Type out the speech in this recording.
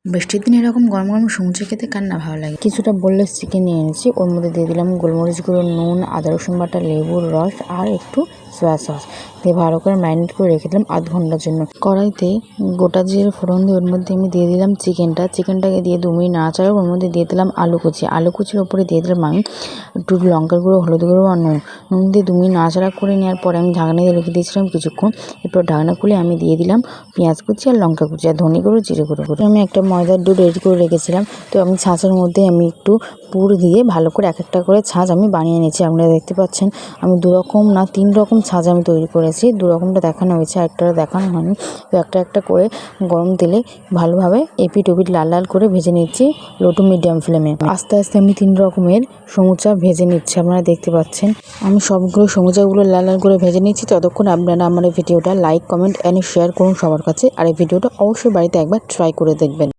বৃষ্টির দিনে এরকম গরম গরম সমুচা খেতে কার না ভালো লাগে। কিছুটা বললে চিকেন নিয়ে এনেছি, ওর মধ্যে দিয়ে দিলাম গোলমরিচ গুঁড়ো, নুন, আদা রসুন বাটা, লেবুর রস আর একটু সয়া সস দিয়ে ভালো করে ম্যারিনেট করে রেখে দিলাম আধ ঘন্টার জন্য। কড়াইতে গোটা জিরে ফোড়ন দিয়ে ওর মধ্যে আমি দিয়ে দিলাম চিকেনটাকে দিয়ে 2 মিনিট নাড়াচাড়া ওর মধ্যে দিয়ে দিলাম আলু কুচির ওপরে দিয়ে দিলাম আমি একটু লঙ্কার গুঁড়ো, হলুদ গুঁড়ো আর নুন দিয়ে 2 মিনিট নাড়াচাড়া করে নেওয়ার পরে আমি ঢাকনা দিয়ে রেখে দিয়েছিলাম কিছুক্ষণ। এরপর ঢাকনা খুলে আমি দিয়ে দিলাম পেঁয়াজ কুচি আর লঙ্কা কুচি আর ধনে গুঁড়ো, জিরে গুঁড়ো। আমি একটা ময়দার ডো রেডি করে রেখেছিলাম, তো আমি ছাঁচের মধ্যে আমি একটু পুর দিয়ে ভালো করে এক একটা করে ছাঁচ আমি বানিয়ে নিয়েছি। আপনারা দেখতে পাচ্ছেন আমি 2 রকম না 3 রকম ছাঁচ আমি তৈরি করেছি। 2 রকমটা দেখানো হয়েছে, একটা দেখানো হয়নি। তো একটা একটা করে গরম তেলে ভালোভাবে এপিট ওপিট লাল লাল করে ভেজে নিচ্ছি লো টু মিডিয়াম ফ্লেমে। আস্তে আস্তে আমি 3 রকমের সমুচা ভেজে নিচ্ছি। আপনারা দেখতে পাচ্ছেন আমি সবগুলো সমুচাগুলো লাল লাল করে ভেজে নিচ্ছি। ততক্ষণ আপনারা আমার এই ভিডিওটা লাইক, কমেন্ট এন্ড শেয়ার করুন সবার কাছে। আর এই ভিডিওটা অবশ্যই বাড়িতে একবার ট্রাই করে দেখবেন।